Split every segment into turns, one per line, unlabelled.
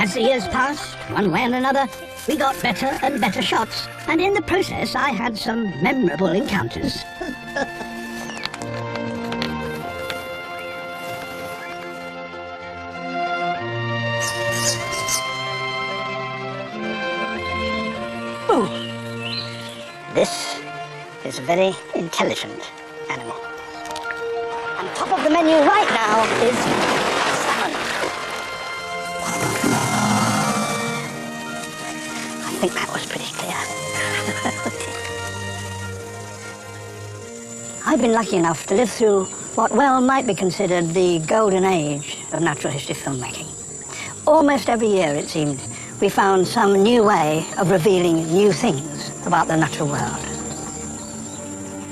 As the years passed, one way and another, we got better and better shots, and in the process I had some memorable encounters. Ooh. This is a very intelligent animal. And top of the menu right now is salmon. I think that was pretty clear. I've been lucky enough to live through what well might be considered the golden age of natural history filmmaking. Almost every year, it seemed, we found some new way of revealing new things about the natural world.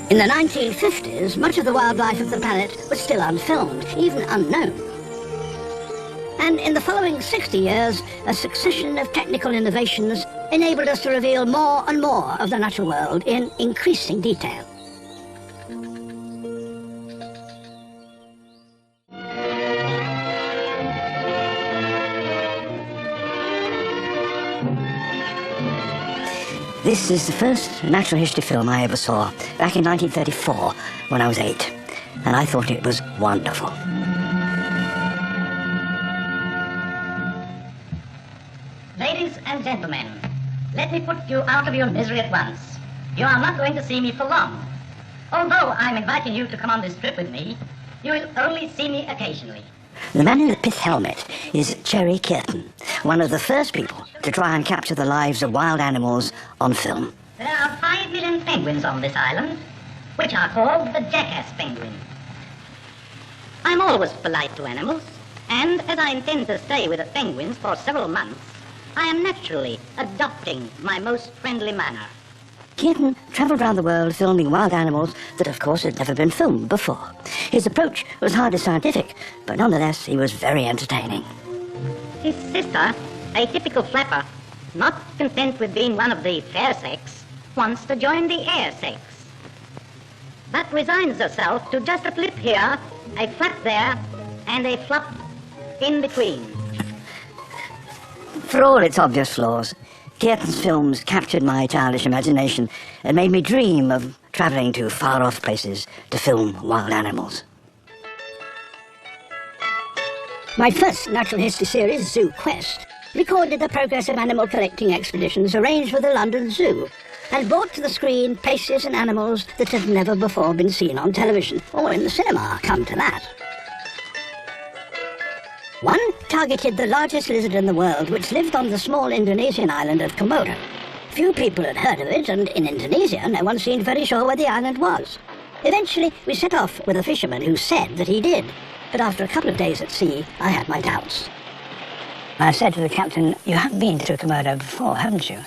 In the 1950s, much of the wildlife of the planet was still unfilmed, even unknown. And in the following 60 years, a succession of technical innovations enabled us to reveal more and more of the natural world in increasing detail. This is the first natural history film I ever saw, back in 1934, when I was 8, and I thought it was wonderful.
Ladies and gentlemen, let me put you out of your misery at once. You are not going to see me for long. Although I'm inviting you to come on this trip with me, you will only see me occasionally.
The man in the pith helmet is Cherry Kearton, one of the first people to try and capture the lives of wild animals on film.
There are 5 million penguins on this island, which are called the jackass penguin. I'm always polite to animals, and as I intend to stay with the penguins for several months, I am naturally adopting my most friendly manner.
Kearton travelled around the world filming wild animals that, of course, had never been filmed before. His approach was hardly scientific, but nonetheless, he was very entertaining.
His sister, a typical flapper, not content with being one of the fair sex, wants to join the air sex, but resigns herself to just a flip here, a flap there, and a flop in between.
For all its obvious flaws, Kearton's films captured my childish imagination and made me dream of travelling to far-off places to film wild animals. My first natural history series, Zoo Quest, recorded the progress of animal collecting expeditions arranged with the London Zoo and brought to the screen places and animals that had never before been seen on television or in the cinema, come to that. One targeted the largest lizard in the world, which lived on the small Indonesian island of Komodo. Few people had heard of it, and in Indonesia no one seemed very sure where the island was. Eventually, we set off with a fisherman who said that he did, but after a couple of days at sea, I had my doubts. I said to the captain, "You haven't been to Komodo before, haven't you?"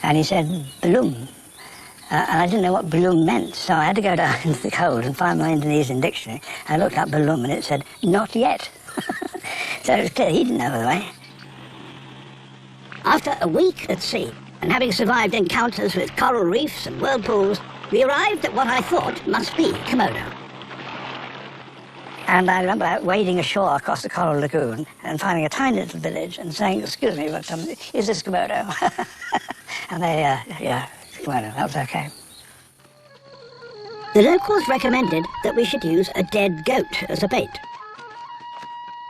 And he said, "Belum." And I didn't know what Belum meant, so I had to go down into the cold and find my Indonesian dictionary. I looked up Belum and it said, "Not yet." So it was clear he didn't know the way. After a week at sea, and having survived encounters with coral reefs and whirlpools, we arrived at what I thought must be Komodo. And I remember wading ashore across the coral lagoon and finding a tiny little village and saying, "Excuse me, but is this Komodo?" And they, yeah, Komodo, that was okay. The locals recommended that we should use a dead goat as a bait.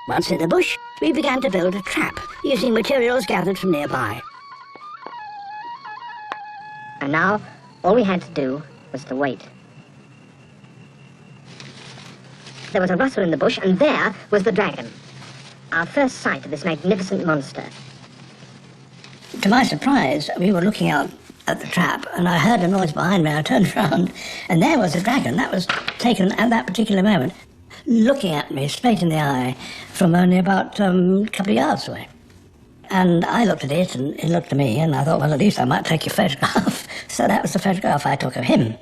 Once in the bush, we began to build a trap using materials gathered from nearby.
And now, all we had to do was to wait. There was a rustle in the bush, and there was the dragon. Our first sight of this magnificent monster.
To my surprise, we were looking out at the trap, and I heard a noise behind me. I turned around, and there was the dragon. That was taken at that particular moment, looking at me straight in the eye from only about a couple of yards away. And I looked at it, and it looked at me, and I thought, well, at least I might take a photograph. So that was the photograph I took of him.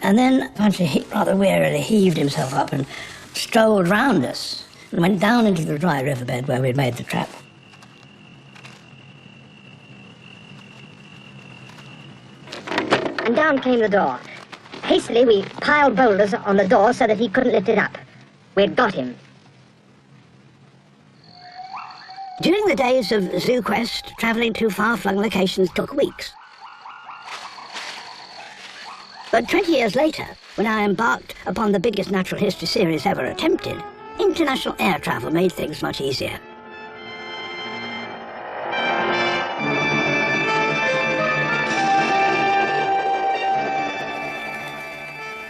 And then, eventually, he rather wearily heaved himself up and strolled round us and went down into the dry riverbed where we'd made the trap.
And down came the door. Hastily, we piled boulders on the door so that he couldn't lift it up. We'd got him.
During the days of ZooQuest, travelling to far-flung locations took weeks. But 20 years later, when I embarked upon the biggest natural history series ever attempted, international air travel made things much easier.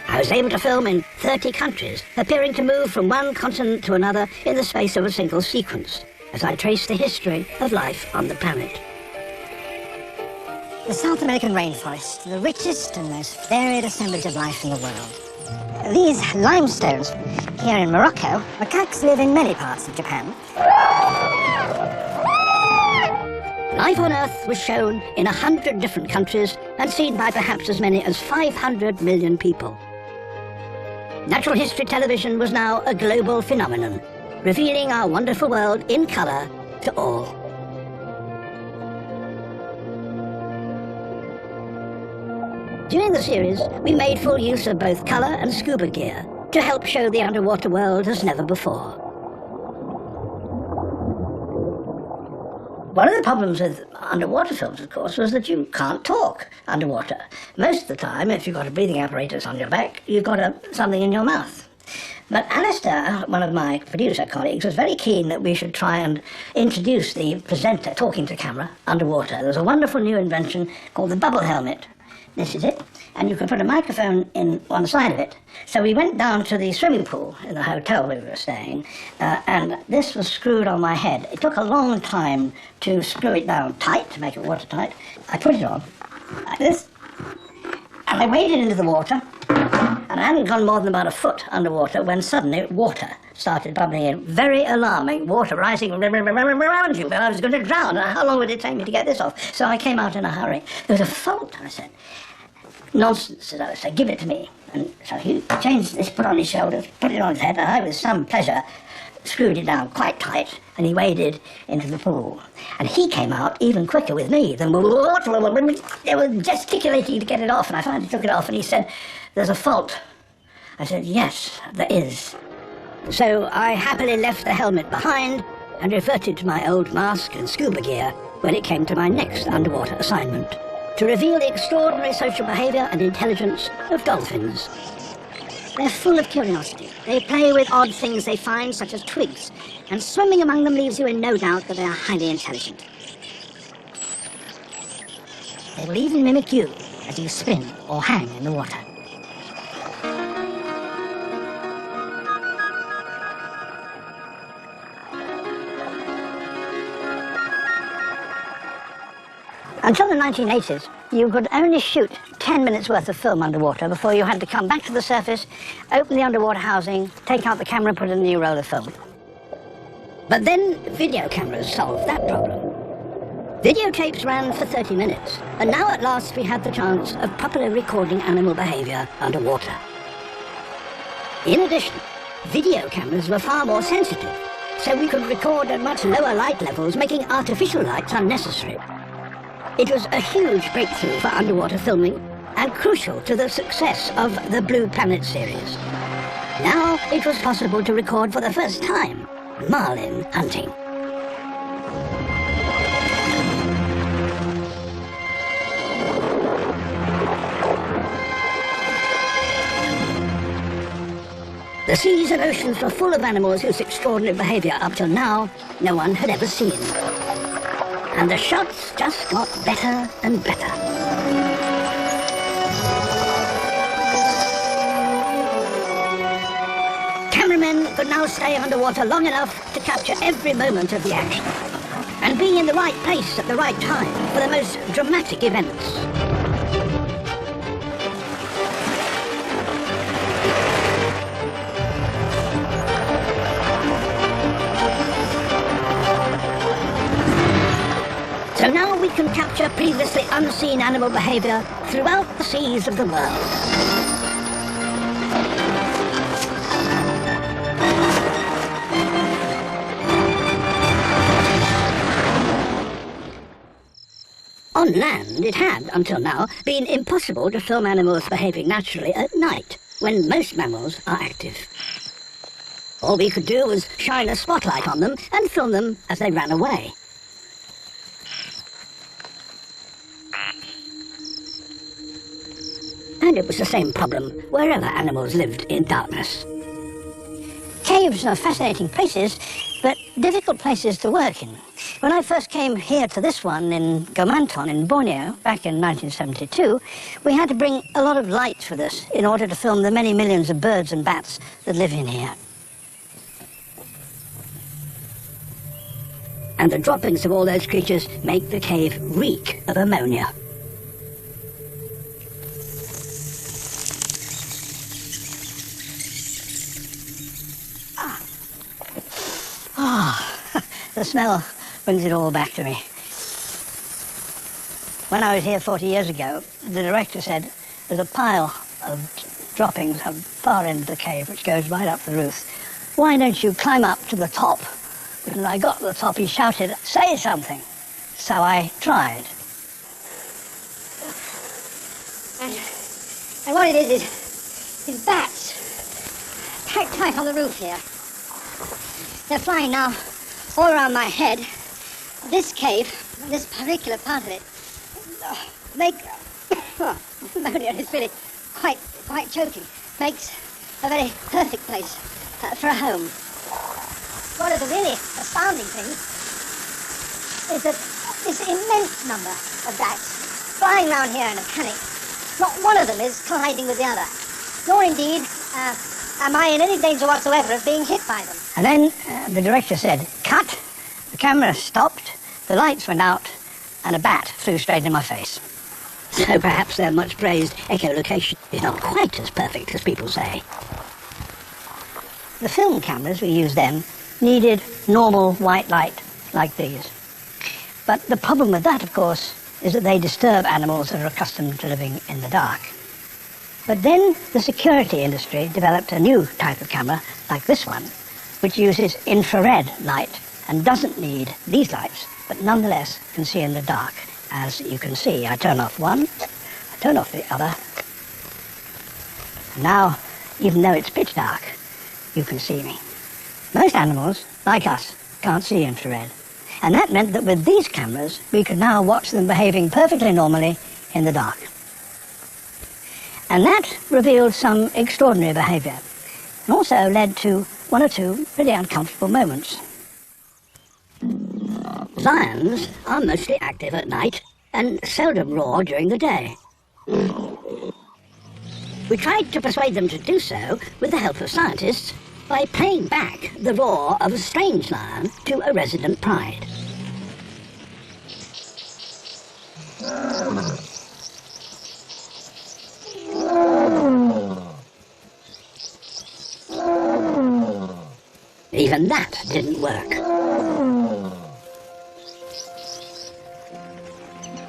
I was able to film in 30 countries, appearing to move from one continent to another in the space of a single sequence, as I traced the history of life on the planet.
The South American rainforest, the richest and most varied assemblage of life in the world. These limestones, here in Morocco, macaques live in many parts of Japan.
Life on Earth was shown in 100 different countries and seen by perhaps as many as 500 million people. Natural history television was now a global phenomenon, revealing our wonderful world in colour to all. During the series, we made full use of both colour and scuba gear to help show the underwater world as never before. One of the problems with underwater films, of course, was that you can't talk underwater. Most of the time, if you've got a breathing apparatus on your back, you've got something in your mouth. But Alistair, one of my producer colleagues, was very keen that we should try and introduce the presenter talking to camera underwater. There was a wonderful new invention called the bubble helmet. This is it. And you can put a microphone in one side of it. So we went down to the swimming pool in the hotel we were staying, and this was screwed on my head. It took a long time to screw it down tight, to make it watertight. I put it on, like this, and I waded into the water, and I hadn't gone more than about a foot underwater when suddenly water started bubbling in. Very alarming, water rising around you. I was going to drown. How long would it take me to get this off? So I came out in a hurry. There was a fault, I said. Nonsense, said Alistair, give it to me. And so he changed this, put on his shoulders, put it on his head, and I, with some pleasure, screwed it down quite tight, and he waded into the pool. And he came out even quicker with me than they were gesticulating to get it off, and I finally took it off, and he said, there's a fault. I said, yes, there is. So I happily left the helmet behind and reverted to my old mask and scuba gear when it came to my next underwater assignment, to reveal the extraordinary social behaviour and intelligence of dolphins.
They're full of curiosity. They play with odd things they find, such as twigs, and swimming among them leaves you in no doubt that they are highly intelligent. They will even mimic you as you spin or hang in the water.
Until the 1980s, you could only shoot 10 minutes worth of film underwater before you had to come back to the surface, open the underwater housing, take out the camera and put in a new roll of film. But then video cameras solved that problem. Videotapes ran for 30 minutes, and now at last we had the chance of properly recording animal behaviour underwater. In addition, video cameras were far more sensitive, so we could record at much lower light levels, making artificial lights unnecessary. It was a huge breakthrough for underwater filming and crucial to the success of the Blue Planet series. Now it was possible to record for the first time marlin hunting. The seas and oceans were full of animals whose extraordinary behaviour up till now no one had ever seen. And the shots just got better and better. Cameramen could now stay underwater long enough to capture every moment of the action and be in the right place at the right time for the most dramatic events. So now we can capture previously unseen animal behaviour throughout the seas of the world. On land, it had, until now, been impossible to film animals behaving naturally at night, when most mammals are active. All we could do was shine a spotlight on them and film them as they ran away. And it was the same problem wherever animals lived in darkness.
Caves are fascinating places, but difficult places to work in. When I first came here to this one in Gomanton in Borneo back in 1972, we had to bring a lot of lights with us in order to film the many millions of birds and bats that live in here.
And the droppings of all those creatures make the cave reek of ammonia.
The smell brings it all back to me. When I was here 40 years ago, the director said there's a pile of droppings at the far end of the cave which goes right up the roof. Why don't you climb up to the top? And when I got to the top, he shouted, "Say something." So I tried. And what it is bats packed tight on the roof here. They're flying now all around my head. This cave, this particular part of it, make ammonia is really quite choking. Makes a very perfect place for a home. One of the really astounding things is that this immense number of bats flying around here in a panic. Not one of them is colliding with the other, nor indeed am I in any danger whatsoever of being hit by them. And then the director said, "Cut." The camera stopped, the lights went out, and a bat flew straight in my face.
So perhaps their much praised echolocation is not quite as perfect as people say.
The film cameras we used then needed normal white light like these. But the problem with that, of course, is that they disturb animals that are accustomed to living in the dark. But then the security industry developed a new type of camera, like this one, which uses infrared light and doesn't need these lights, but nonetheless can see in the dark. As you can see, I turn off one, I turn off the other. Now, even though it's pitch dark, you can see me. Most animals, like us, can't see infrared. And that meant that with these cameras, we could now watch them behaving perfectly normally in the dark. And that revealed some extraordinary behavior, and also led to one or two pretty uncomfortable moments.
Lions are mostly active at night and seldom roar during the day. We tried to persuade them to do so with the help of scientists by playing back the roar of a strange lion to a resident pride. Even that didn't work.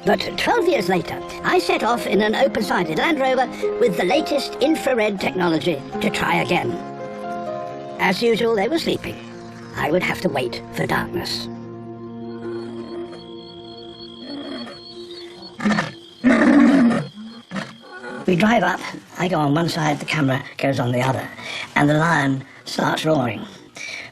But 12 years later, I set off in an open-sided Land Rover with the latest infrared technology to try again. As usual, they were sleeping. I would have to wait for darkness.
We drive up, I go on one side, the camera goes on the other, and the lion starts roaring.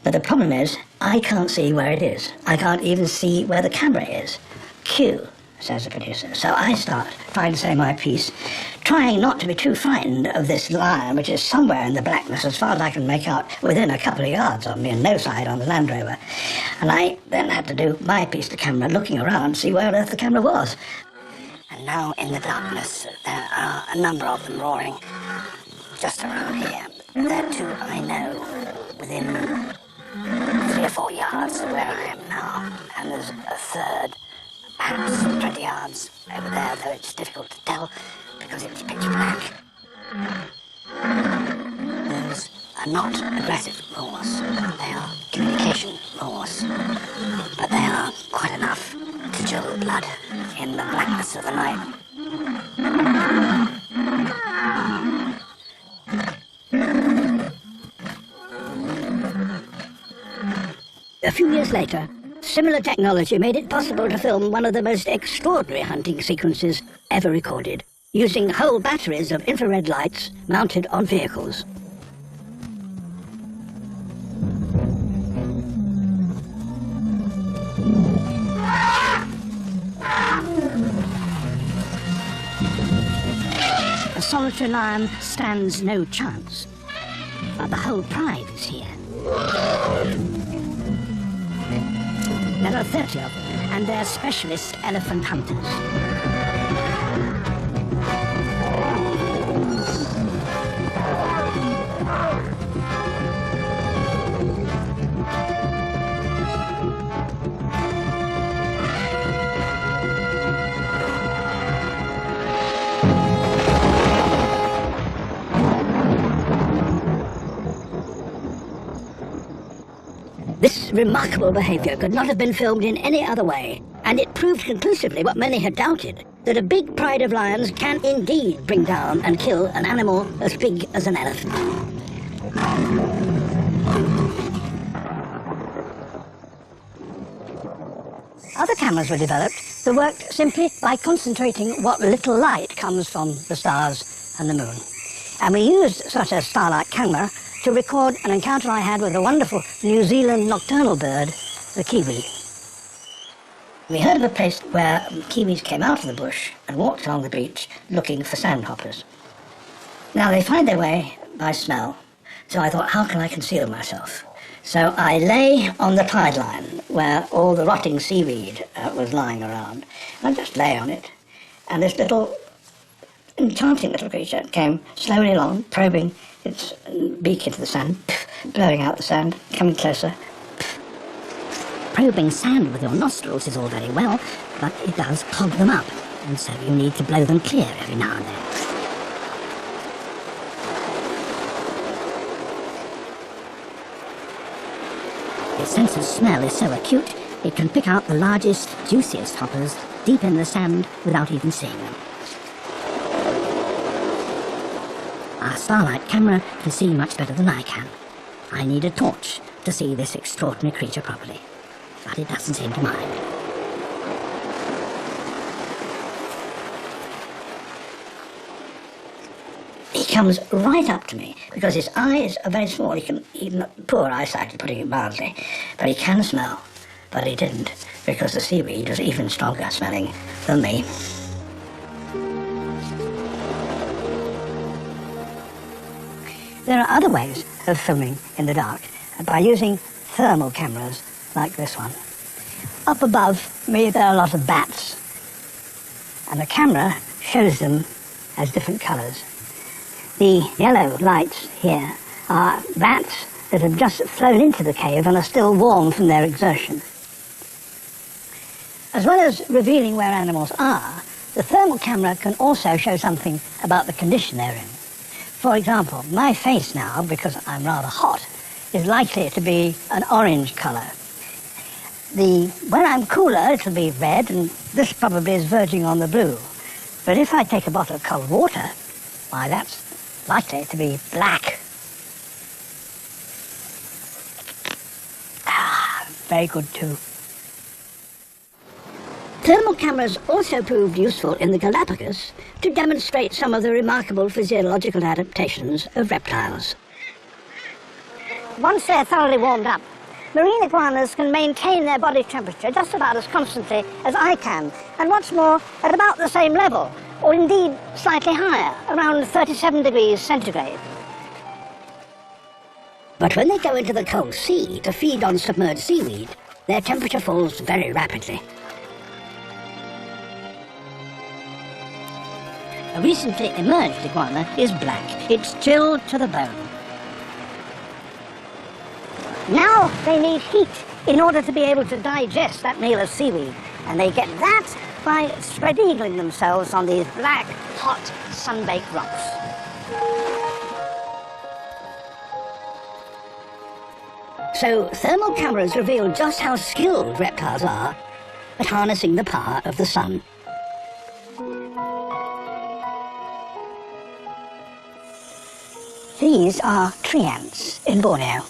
But the problem is, I can't see where it is. I can't even see where the camera is. Cue, says the producer. So I start trying to say my piece, trying not to be too frightened of this lion, which is somewhere in the blackness, as far as I can make out, within a couple of yards of me, and no side on the Land Rover. And I then had to do my piece to camera, looking around to see where on earth the camera was. And now in the darkness, there are a number of them roaring just around here. There too, I know, within 3 or 4 yards of where I am now. And there's a third, perhaps 20 yards over there, though it's difficult to tell because it's pitch black. Those are not aggressive roars, they are communication roars, but they are quite enough to chill the blood in the blackness of the night.
A few years later, similar technology made it possible to film one of the most extraordinary hunting sequences ever recorded, using whole batteries of infrared lights mounted on vehicles. solitary lion stands no chance. But the whole pride is here. There are 30 of them, and they're specialist elephant hunters. This remarkable behavior could not have been filmed in any other way, and it proved conclusively what many had doubted, that a big pride of lions can indeed bring down and kill an animal as big as an elephant. Other cameras were developed that worked simply by concentrating what little light comes from the stars and the moon. And we used such a starlight camera to record an encounter I had with a wonderful New Zealand nocturnal bird, the kiwi. We heard of a place where kiwis came out of the bush and walked along the beach looking for sandhoppers. Now they find their way by smell, so I thought, how can I conceal myself? So I lay on the tide line where all the rotting seaweed was lying around. I just lay on it, and this little enchanting little creature came slowly along, probing its beak into the sand, blowing out the sand, coming closer. Probing sand with your nostrils is all very well, but it does clog them up, and so you need to blow them clear every now and then. Its sense of smell is so acute, it can pick out the largest, juiciest hoppers deep in the sand without even seeing them. Our starlight camera can see much better than I can. I need a torch to see this extraordinary creature properly, but it doesn't seem to mind. He comes right up to me because his eyes are very small. He can, even poor eyesight, putting it mildly, but he can smell. But he didn't, because the seaweed was even stronger smelling than me. There are other ways of filming in the dark by using thermal cameras like this one. Up above me there are a lot of bats, and the camera shows them as different colours. The yellow lights here are bats that have just flown into the cave and are still warm from their exertion. As well as revealing where animals are, the thermal camera can also show something about the condition they're in. For example, my face now, because I'm rather hot, is likely to be an orange colour. When I'm cooler, it'll be red, and this probably is verging on the blue. But if I take a bottle of cold water, why, that's likely to be black. Very good too. Thermal cameras also proved useful in the Galapagos to demonstrate some of the remarkable physiological adaptations of reptiles. Once they're thoroughly warmed up, marine iguanas can maintain their body temperature just about as constantly as I can, and what's more, at about the same level, or indeed slightly higher, around 37 degrees centigrade. But when they go into the cold sea to feed on submerged seaweed, their temperature falls very rapidly. A recently emerged iguana is black. It's chilled to the bone. Now they need heat in order to be able to digest that meal of seaweed, and they get that by spread-eagling themselves on these black, hot, sun-baked rocks. So thermal cameras reveal just how skilled reptiles are at harnessing the power of the sun. These are tree ants in Borneo,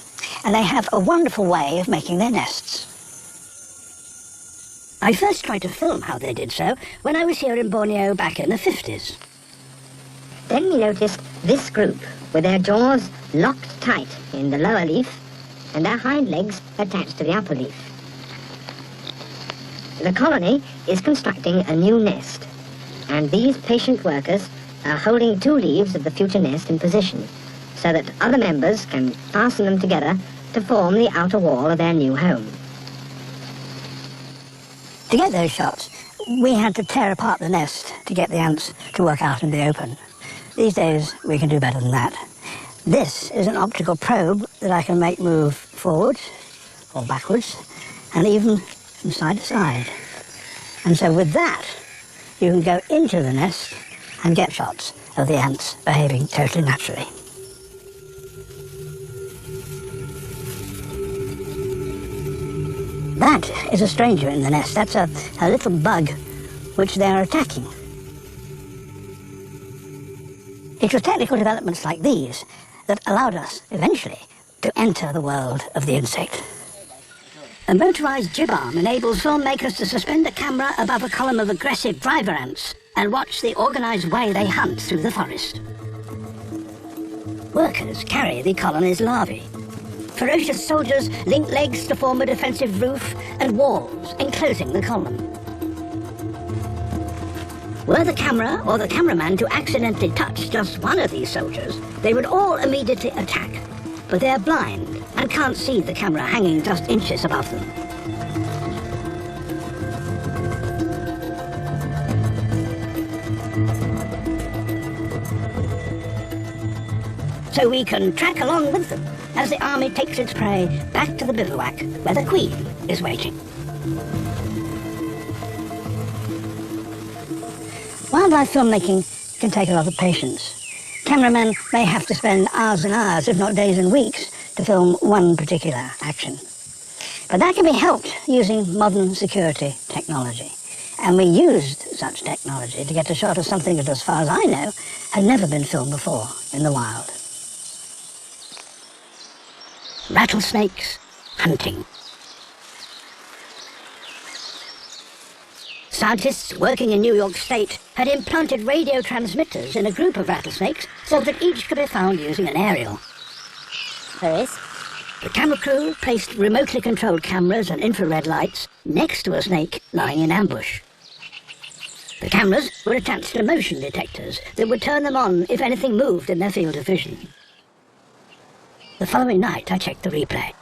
and they have a wonderful way of making their nests. I first tried to film how they did so when I was here in Borneo back in the 50s.
Then we noticed this group with their jaws locked tight in the lower leaf and their hind legs attached to the upper leaf. The colony is constructing a new nest, and these patient workers
are holding two leaves of the future nest in position, so that other members can fasten them together to form the outer wall of their new home.
To get those shots, we had to tear apart the nest to get the ants to work out in the open. These days, we can do better than that. This is an optical probe that I can make move forwards or backwards, and even from side to side. And so with that, you can go into the nest and get shots of the ants behaving totally naturally. That is a stranger in the nest. That's a little bug which they are attacking. It was technical developments like these that allowed us, eventually, to enter the world of the insect. A motorized jib arm enables filmmakers to suspend a camera above a column of aggressive driver ants and watch the organized way they hunt through the forest. Workers carry the colony's larvae. Ferocious soldiers link legs to form a defensive roof and walls enclosing the column. Were the camera or the cameraman to accidentally touch just one of these soldiers, they would all immediately attack, but they are blind and can't see the camera hanging just inches above them. So we can track along with them as the army takes its prey back to the bivouac where the Queen is waiting. Wildlife filmmaking can take a lot of patience. Cameramen may have to spend hours and hours, if not days and weeks, to film one particular action. But that can be helped using modern security technology. And we used such technology to get a shot of something that, as far as I know, had never been filmed before in the wild. Rattlesnakes hunting. Scientists working in New York State had implanted radio transmitters in a group of rattlesnakes so that each could be found using an aerial.
There is.
The camera crew placed remotely controlled cameras and infrared lights next to a snake lying in ambush. The cameras were attached to motion detectors that would turn them on if anything moved in their field of vision. The following night, I checked the replay.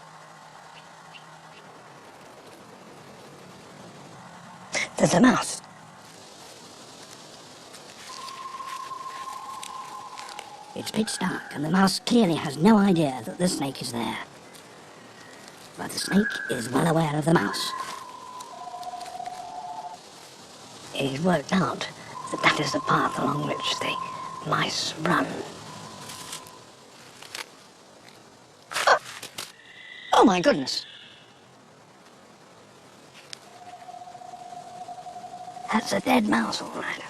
There's a mouse. It's pitch dark, and the mouse clearly has no idea that the snake is there. But the snake is well aware of the mouse. It is worked out that that is the path along which the mice run. Oh my goodness! That's a dead mouse, all right.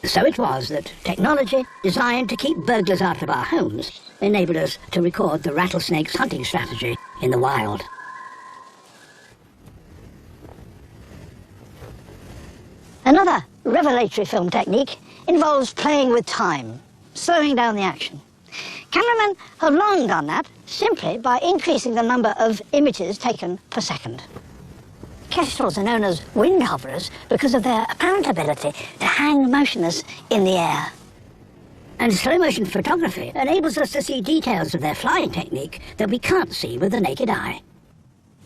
So it was that technology designed to keep burglars out of our homes enabled us to record the rattlesnake's hunting strategy in the wild. Another revelatory film technique involves playing with time, slowing down the action. Cameramen have long done that simply by increasing the number of images taken per second. Kestrels are known as wind hoverers because of their apparent ability to hang motionless in the air. And slow-motion photography enables us to see details of their flying technique that we can't see with the naked eye.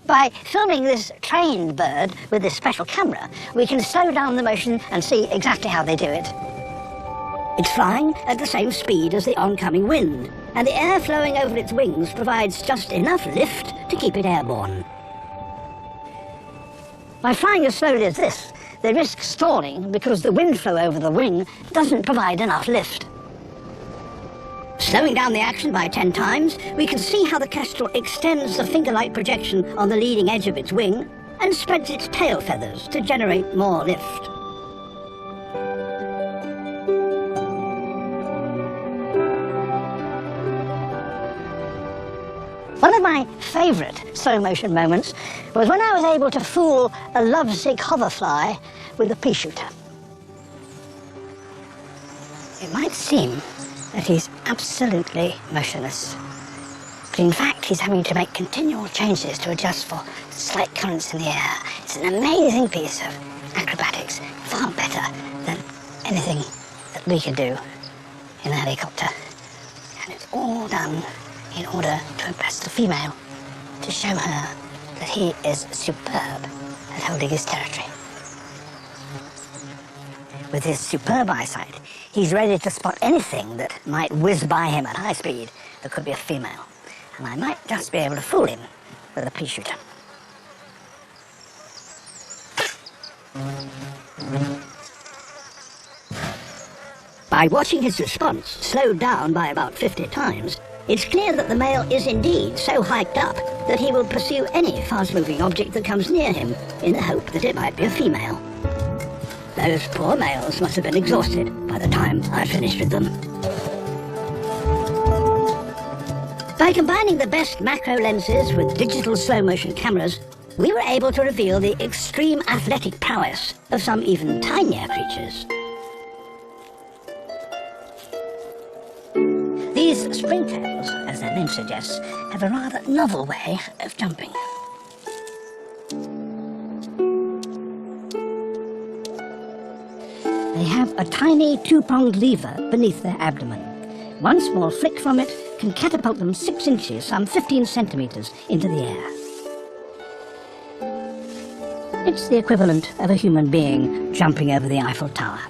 By filming this trained bird with this special camera, we can slow down the motion and see exactly how they do it. It's flying at the same speed as the oncoming wind, and the air flowing over its wings provides just enough lift to keep it airborne. By flying as slowly as this, they risk stalling because the wind flow over the wing doesn't provide enough lift. Slowing down the action by 10 times, we can see how the kestrel extends the finger-like projection on the leading edge of its wing and spreads its tail feathers to generate more lift. One of my favourite slow-motion moments was when I was able to fool a lovesick hoverfly with a pea shooter. It might seem that he's absolutely motionless, but in fact he's having to make continual changes to adjust for slight currents in the air. It's an amazing piece of acrobatics, far better than anything that we could do in a helicopter. And it's all done in order to impress the female, to show her that he is superb at holding his territory. With his superb eyesight, he's ready to spot anything that might whiz by him at high speed that could be a female. And I might just be able to fool him with a pea shooter.
By watching his response, slowed down by about 50 times, it's clear that the male is indeed so hiked up that he will pursue any fast-moving object that comes near him in the hope that it might be a female. Those poor males must have been exhausted by the time I finished with them. By combining the best macro lenses with digital slow-motion cameras, we were able to reveal the extreme athletic prowess of some even tinier creatures.
These springtails, as their name suggests, have a rather novel way of jumping. They have a tiny two-pronged lever beneath their abdomen. One small flick from it can catapult them 6 inches, some 15 centimeters, into the air. It's the equivalent of a human being jumping over the Eiffel Tower.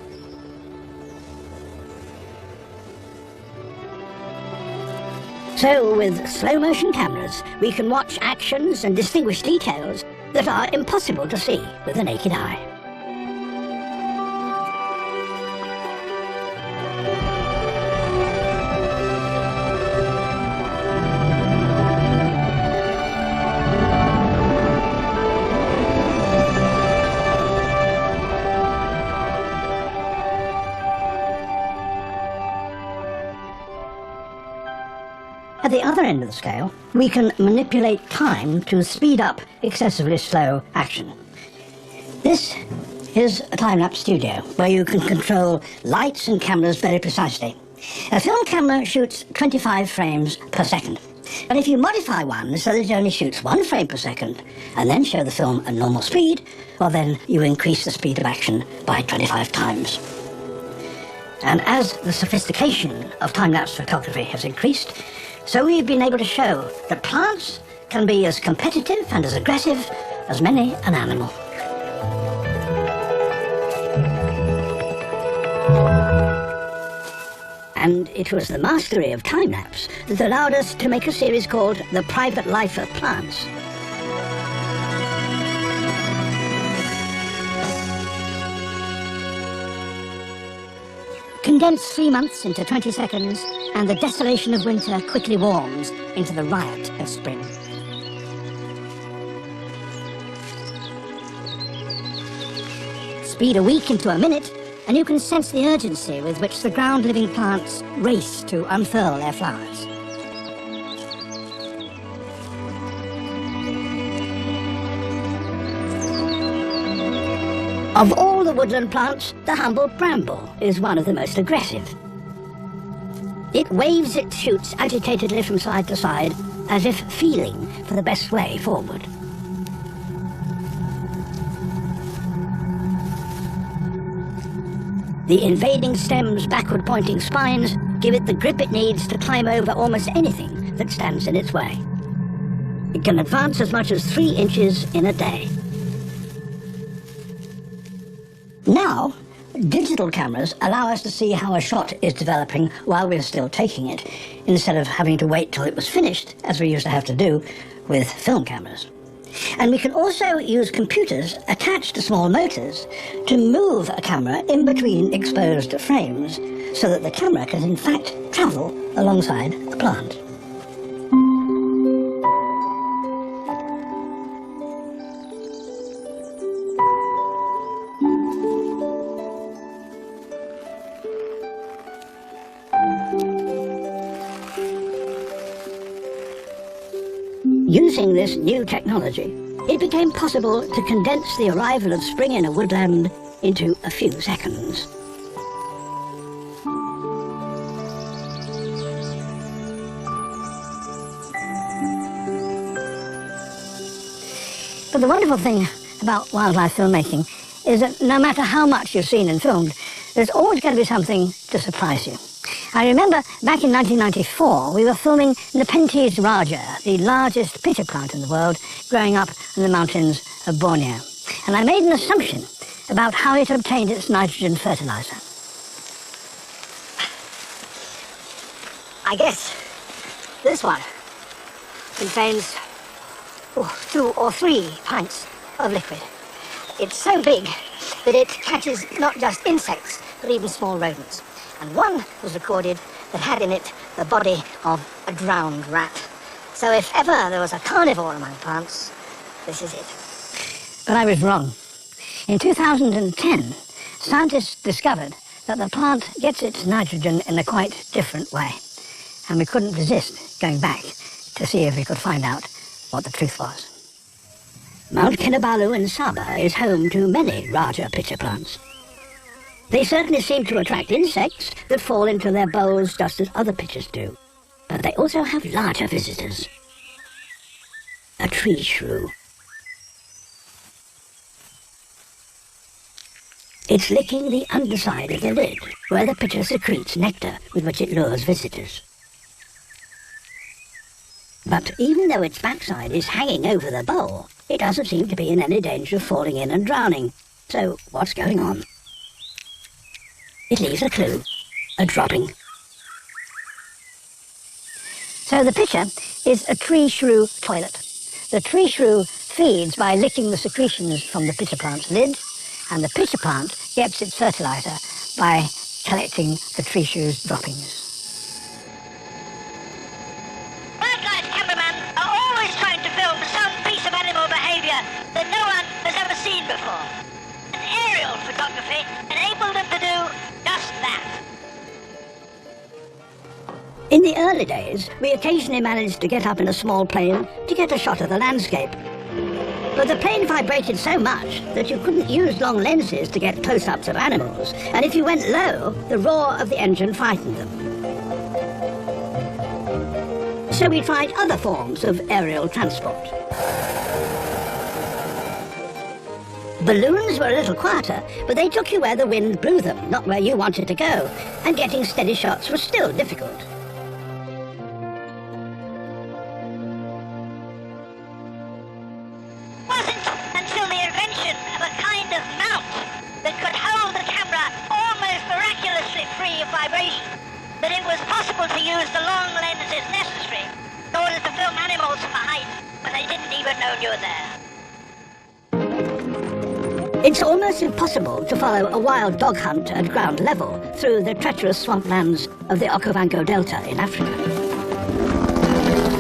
So, with slow-motion cameras, we can watch actions and distinguish details that are impossible to see with the naked eye.
At the other end of the scale, we can manipulate time to speed up excessively slow action. This is a time-lapse studio where you can control lights and cameras very precisely. A film camera shoots 25 frames per second. But if you modify one so that it only shoots 1 frame per second and then show the film at normal speed, well then you increase the speed of action by 25 times. And as the sophistication of time-lapse photography has increased, so we've been able to show that plants can be as competitive and as aggressive as many an animal.
And it was the mastery of time-lapse that allowed us to make a series called The Private Life of Plants.
Condense 3 months into 20 seconds, and the desolation of winter quickly warms into the riot of spring. Speed a week into a minute, and you can sense the urgency with which the ground-living plants race to unfurl their flowers.
Of all the woodland plants, the humble bramble is one of the most aggressive. It waves its shoots agitatedly from side to side, as if feeling for the best way forward. The invading stem's backward-pointing spines give it the grip it needs to climb over almost anything that stands in its way. It can advance as much as 3 inches in a day.
Now, digital cameras allow us to see how a shot is developing while we're still taking it, instead of having to wait till it was finished, as we used to have to do with film cameras. And we can also use computers attached to small motors to move a camera in between exposed frames, so that the camera can in fact travel alongside the plant.
Using this new technology, it became possible to condense the arrival of spring in a woodland into a few seconds.
But the wonderful thing about wildlife filmmaking is that no matter how much you've seen and filmed,
there's always going to be something to surprise you. I remember back in 1994, we were filming Nepenthes Raja, the largest pitcher plant in the world, growing up in the mountains of Borneo. And I made an assumption about how it obtained its nitrogen fertilizer. I guess this one contains 2 or 3 pints of liquid. It's so big that it catches not just insects, but even small rodents. And one was recorded that had in it the body of a drowned rat. So if ever there was a carnivore among plants, this is it. But I was wrong. In 2010, scientists discovered that the plant gets its nitrogen in a quite different way. And we couldn't resist going back to see if we could find out what the truth was. Mount Kinabalu in Sabah is home to many Raja pitcher plants. They certainly seem to attract insects that fall into their bowls just as other pitchers do. But they also have larger visitors. A tree shrew. It's licking the underside of the lid, where the pitcher secretes nectar with which it lures visitors. But even though its backside is hanging over the bowl, it doesn't seem to be in any danger of falling in and drowning. So what's going on? It leaves a clue, a dropping. So the pitcher is a tree shrew toilet. The tree shrew feeds by licking the secretions from the pitcher plant's lid, and the pitcher plant gets its fertilizer by collecting the tree shrew's droppings.
Wildlife cameramen are always trying to film some piece of animal behavior that no one has ever seen before. And aerial photography enabled them to do just that.
In the early days, we occasionally managed to get up in a small plane to get a shot of the landscape. But the plane vibrated so much that you couldn't use long lenses to get close-ups of animals, and if you went low, the roar of the engine frightened them. So we tried other forms of aerial transport. Balloons were a little quieter, but they took you where the wind blew them, not where you wanted to go, and getting steady shots was still difficult.
Wasn't until the invention of a kind of mount that could hold the camera almost miraculously free of vibration that it was possible to use the long lenses necessary in order to film animals from a height when they didn't even know you were there.
It's almost impossible to follow a wild dog hunt at ground level through the treacherous swamplands of the Okavango Delta in Africa.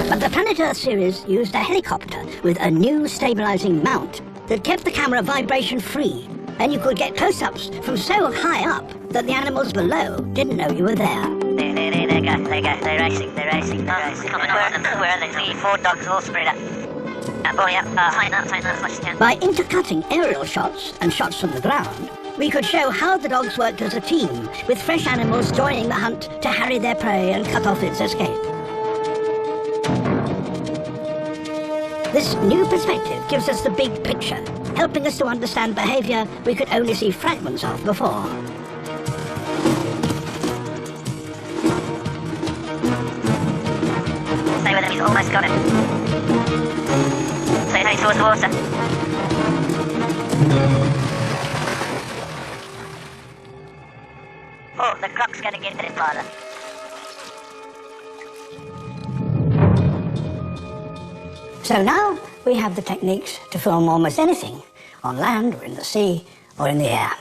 But the Planet Earth series used a helicopter with a new stabilizing mount that kept the camera vibration-free, and you could get close-ups from so high up that the animals below didn't know you were there.
They go, they're racing. Coming on them, where are they? 3, 4 dogs all spread up. Tighten up as much as you can.
By intercutting aerial shots and shots from the ground, we could show how the dogs worked as a team, with fresh animals joining the hunt to harry their prey and cut off its escape. This new perspective gives us the big picture, helping us to understand behavior we could only see fragments of before.
Stay with him, he's almost got it. Stay heading towards the water. Oh, the clock's getting into it, father.
So now we have the techniques to film almost anything, on land or in the sea or in the air.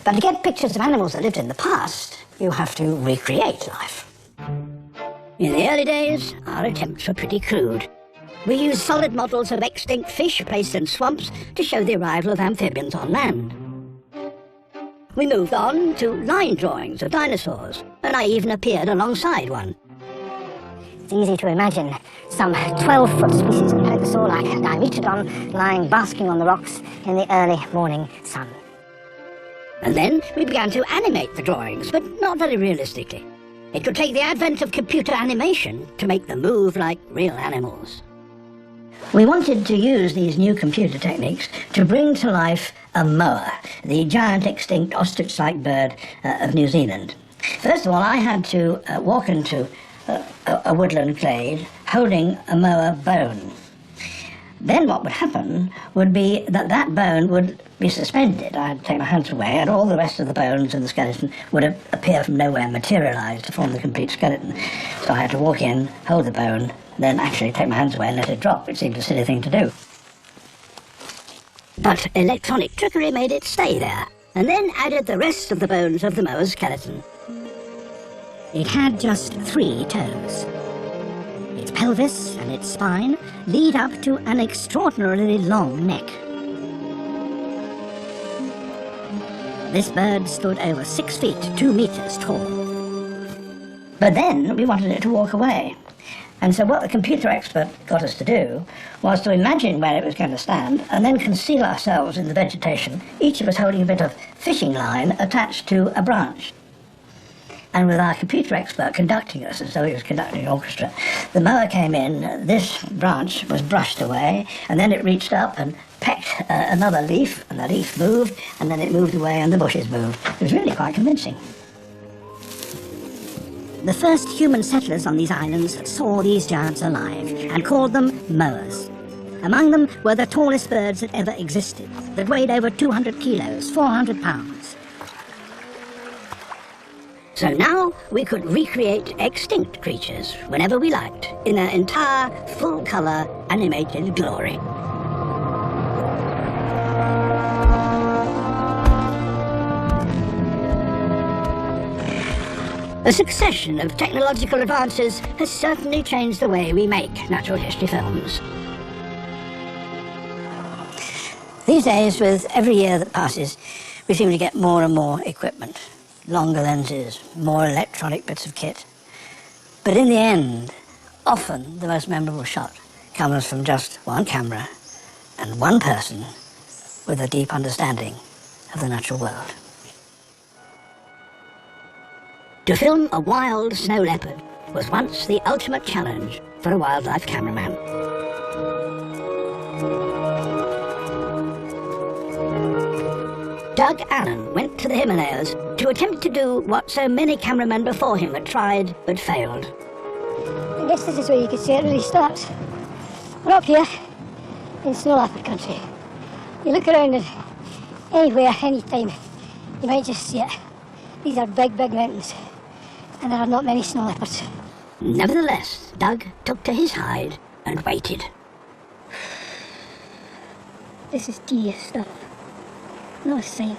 But to get pictures of animals that lived in the past, you have to recreate life. In the early days, our attempts were pretty crude. We used solid models of extinct fish placed in swamps to show the arrival of amphibians on land. We moved on to line drawings of dinosaurs, and I even appeared alongside one.
It's easy to imagine some 12-foot species of plesiosaur like Dimetrodon lying basking on the rocks in the early morning sun.
And then we began to animate the drawings, but not very realistically. It could take the advent of computer animation to make them move like real animals.
We wanted to use these new computer techniques to bring to life a moa, the giant extinct ostrich-like bird of New Zealand. First of all, I had to walk into a woodland glade holding a moa bone. Then what would happen would be that that bone would be suspended. I'd take my hands away and all the rest of the bones in the skeleton would appear from nowhere, materialise to form the complete skeleton. So I had to walk in, hold the bone, then actually take my hands away and let it drop, which seemed a silly thing to do.
But electronic trickery made it stay there, and then added the rest of the bones of the moa's skeleton.
It had just 3 toes. Its pelvis and its spine lead up to an extraordinarily long neck. This bird stood over 6 feet, 2 meters tall.
But then we wanted it to walk away. And so what the computer expert got us to do was to imagine where it was going to stand and then conceal ourselves in the vegetation, each of us holding a bit of fishing line attached to a branch. And with our computer expert conducting us as though he was conducting an orchestra, the moa came in, this branch was brushed away, and then it reached up and pecked another leaf, and the leaf moved, and then it moved away and the bushes moved. It was really quite convincing.
The first human settlers on these islands saw these giants alive and called them moas. Among them were the tallest birds that ever existed, that weighed over 200 kilos, 400 pounds.
So now we could recreate extinct creatures whenever we liked in their entire full-colour animated glory. A succession of technological advances has certainly changed the way we make natural history films.
These days, with every year that passes, we seem to get more and more equipment. Longer lenses, more electronic bits of kit. But in the end, often the most memorable shot comes from just one camera and one person with a deep understanding of the natural world.
To film a wild snow leopard was once the ultimate challenge for a wildlife cameraman. Doug Allen went to the Himalayas to attempt to do what so many cameramen before him had tried but failed.
I guess this is where you can see it really starts. We're up here in snow leopard country. You look around and anywhere, anytime, you might just see it. These are big, big mountains, and there are not many snow leopards.
Nevertheless, Doug took to his hide and waited.
This is tedious stuff. Not a sign.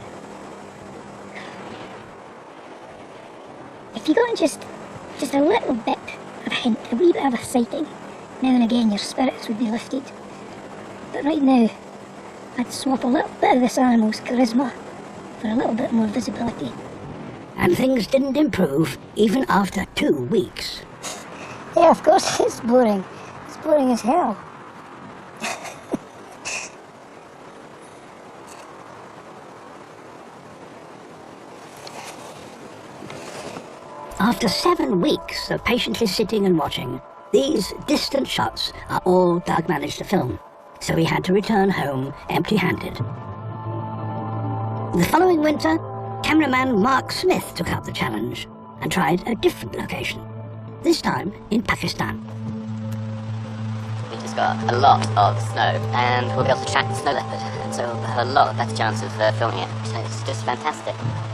If you got just a little bit of a hint, a wee bit of a sighting, now and again your spirits would be lifted. But right now, I'd swap a little bit of this animal's charisma for a little bit more visibility.
And things didn't improve even after 2 weeks.
Yeah, of course, it's boring. It's boring as hell.
After 7 weeks of patiently sitting and watching, these distant shots are all Doug managed to film, so he had to return home empty-handed. The following winter, cameraman Mark Smith took up the challenge and tried a different location, this time in Pakistan.
We just got a lot of snow, and we'll be able to track the snow leopard, and so we'll have a lot better chance of filming it. So it's just fantastic.